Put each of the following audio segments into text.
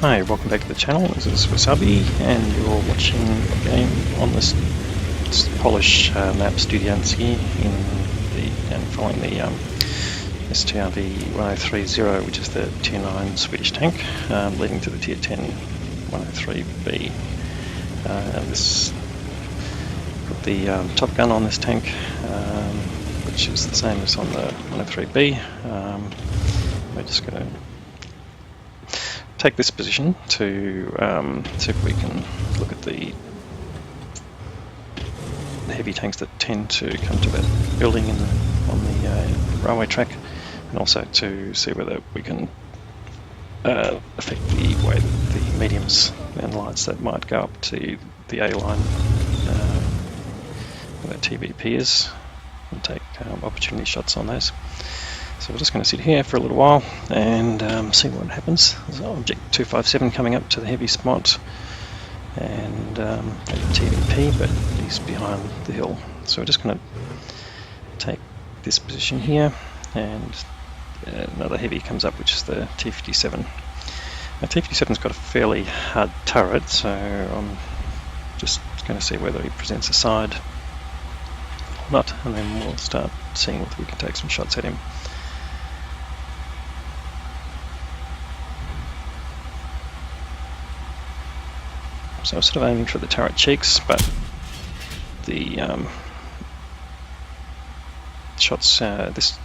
Hi, welcome back to the channel. This is Wasabi, and you're watching a game on this Polish map Studzianki and following the Strv 103-0, which is the Tier 9 Swedish tank, leading to the Tier 10 103-B. This got the top gun on this tank, which is the same as on the 103-B. We're just going to take this position to see if we can look at the heavy tanks that tend to come to that building on the railway track, and also to see whether we can affect the way that the mediums and lights that might go up to the A line where the TVP is, and take opportunity shots on those. So we're just going to sit here for a little while and see what happens. There's object 257 coming up to the heavy spot, and the TVP, but he's behind the hill. So we're just going to take this position here, and another heavy comes up, which is the T57. Now T57's got a fairly hard turret, so I'm just going to see whether he presents a side or not, and then we'll start seeing if we can take some shots at him. So I'm sort of aiming for the turret cheeks, but the shots, this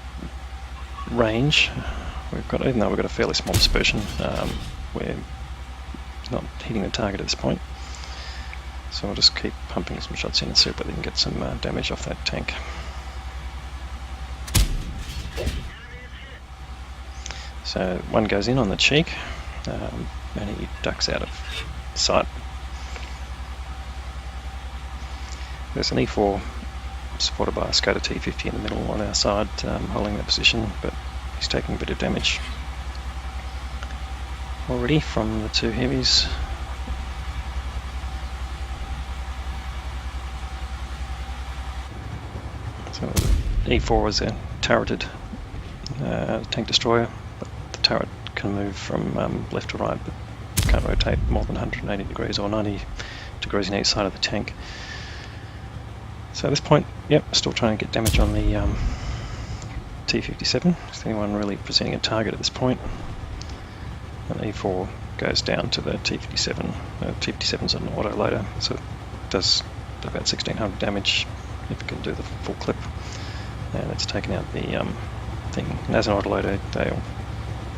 range, even though we've got a fairly small dispersion, we're not hitting the target at this point. So we'll just keep pumping some shots in and see whether we can get some damage off that tank. So one goes in on the cheek, and he ducks out of sight. There's an E4 supported by a Skoda T50 in the middle on our side, holding that position, but he's taking a bit of damage already from the two heavies. So E4 is a turreted tank destroyer, but the turret can move from left to right, but can't rotate more than 180 degrees or 90 degrees in each side of the tank. So at this point, yep, still trying to get damage on the T57. Is anyone really presenting a target at this point? And E4 goes down to the T57. T57's an auto loader, so it does about 1600 damage if it can do the full clip. And it's taken out the thing. And as an auto loader, they'll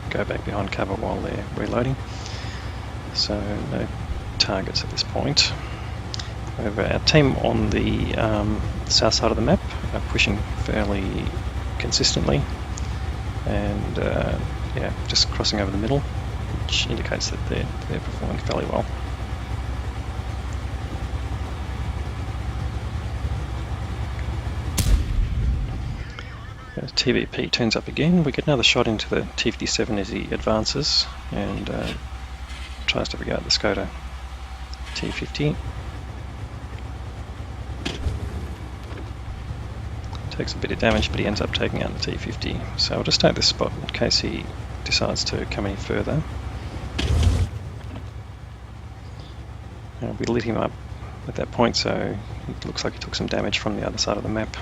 go back behind cover while they're reloading. So no targets at this point. However, our team on the south side of the map are pushing fairly consistently, and yeah, just crossing over the middle, which indicates that they're performing fairly well. TVP turns up again. We get another shot into the T57 as he advances and tries to figure out the Skoda T50. Takes a bit of damage, but he ends up taking out the T50. So I'll just take this spot in case he decides to come any further. We lit him up at that point, so it looks like he took some damage from the other side of the map.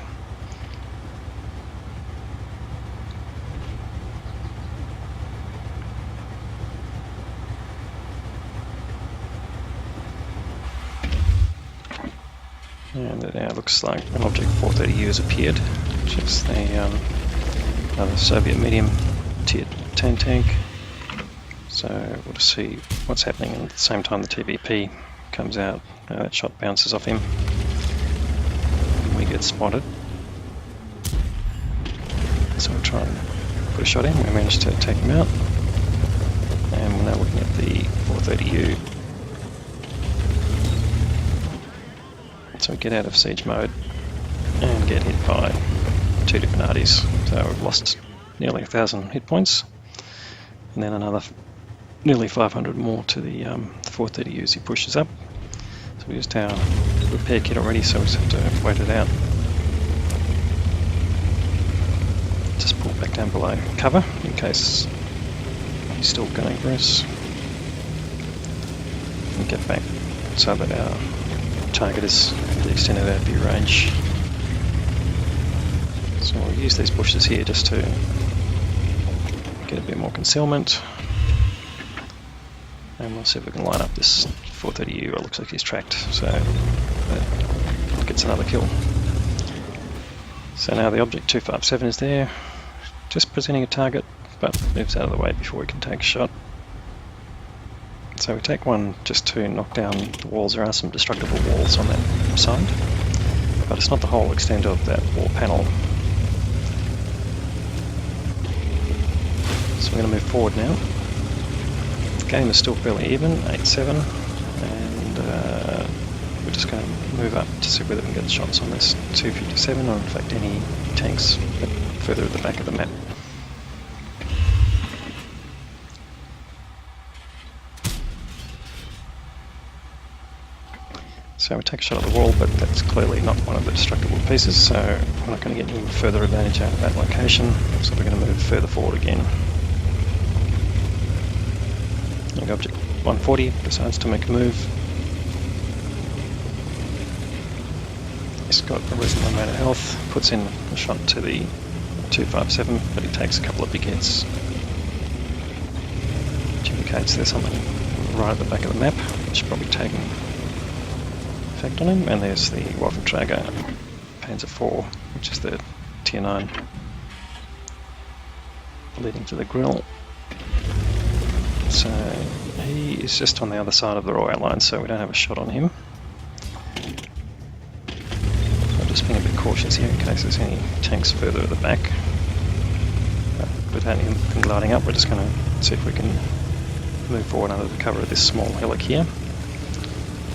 And it now looks like an object 430U has appeared, which is another Soviet medium Tier 10 tank. So we'll just see what's happening, and at the same time the TVP comes out. That shot bounces off him, and we get spotted. So we'll try and put a shot in. We managed to take him out, and we're now looking at the 430U. So we get out of siege mode and get hit by two different arties. So we've lost nearly 1,000 hit points, and then another nearly 500 more to the 430U as he pushes up. So we used our repair kit already, so we just have to wait it out. Just pull back down below cover in case he's still going for us. and get back so that our target is at the extent of our view range. So we'll use these bushes here just to get a bit more concealment. And we'll see if we can line up this 430U. It looks like he's tracked, so that gets another kill. So now the object 257 is there, just presenting a target, but moves out of the way before we can take a shot. So we take one just to knock down the walls. There are some destructible walls on that side, but it's not the whole extent of that wall panel. So we're going to move forward now. The game is still fairly even, 8-7, and we're just going to move up to see whether we can get shots on this 257, or in fact any tanks further at the back of the map. So we take a shot at the wall, but that's clearly not one of the destructible pieces, so we're not going to get any further advantage out of that location, so we're going to move further forward again. And object 140 decides to make a move. He's got a reasonable amount of health, puts in a shot to the 257, but he takes a couple of big hits, which indicates there's something right at the back of the map, which is probably taking effect on him. And there's the Waffenträger Panzer IV, which is the tier 9, leading to the grill. So he is just on the other side of the railway line, so we don't have a shot on him. I'm just being a bit cautious here in case there's any tanks further at the back. But without anything gliding up, we're just going to see if we can move forward under the cover of this small hillock here.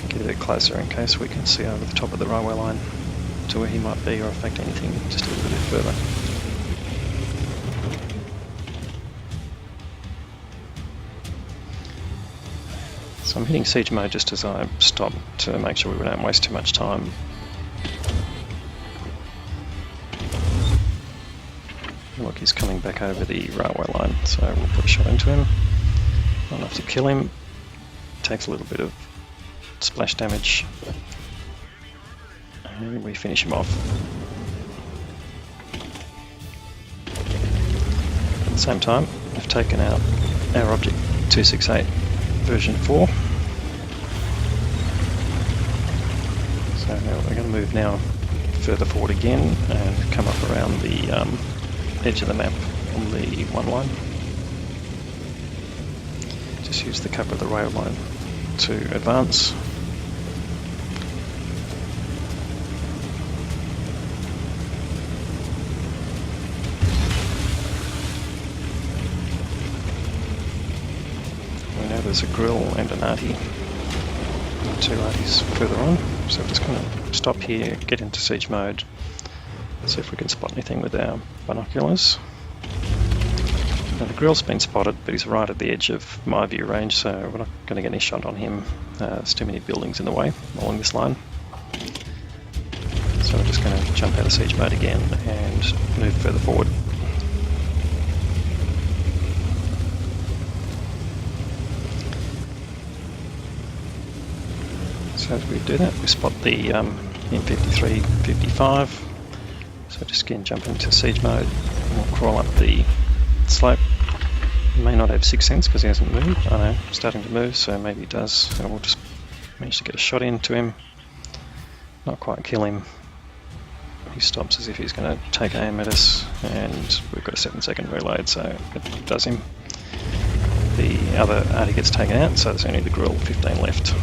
Get a bit closer in case we can see over the top of the railway line to where he might be, or in fact anything just a little bit further. So I'm hitting siege mode just as I stop to make sure we don't waste too much time. Look, he's coming back over the railway line, so we'll put a shot into him. Not enough to kill him. Takes a little bit of splash damage, and we finish him off. At the same time, we've taken out our object 268 version 4. So now we're going to move now further forward again and come up around the edge of the map on the 1 line. Just use the cover of the rail line to advance. Now there's a grill and an arty, and 2 arties further on, so we're just going to stop here, get into siege mode, see if we can spot anything with our binoculars. Now the grill's been spotted, but he's right at the edge of my view range, so we're not going to get any shot on him. There's too many buildings in the way along this line. So we're just going to jump out of siege mode again and move further forward. So as we do that, we spot the M53, 55. So just again jump into siege mode, and we'll crawl up the slope. He may not have 6th sense because he hasn't moved. I know, starting to move, so maybe he does. So we'll just manage to get a shot into him. Not quite kill him. He stops as if he's going to take aim at us, and we've got a 7-second reload, so it does him. The other arty gets taken out, so there's only the grill 15 left.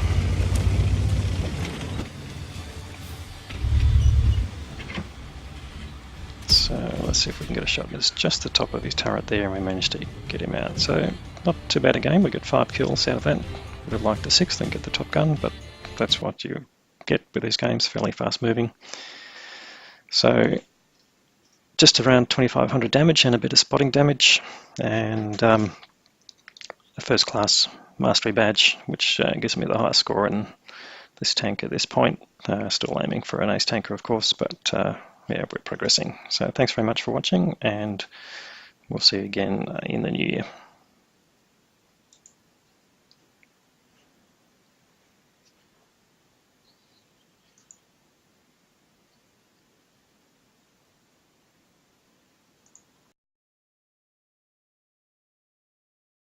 So let's see if we can get a shot. It's just the top of his turret there, and we managed to get him out. So not too bad a game. We got 5 kills out of that. Would have liked a 6th and get the top gun, but that's what you get with these games, fairly fast moving. So just around 2,500 damage and a bit of spotting damage, and a first class mastery badge, which gives me the highest score in this tank at this point. Still aiming for an ace tanker, of course, but yeah, we're progressing. So thanks very much for watching, and we'll see you again in the new year.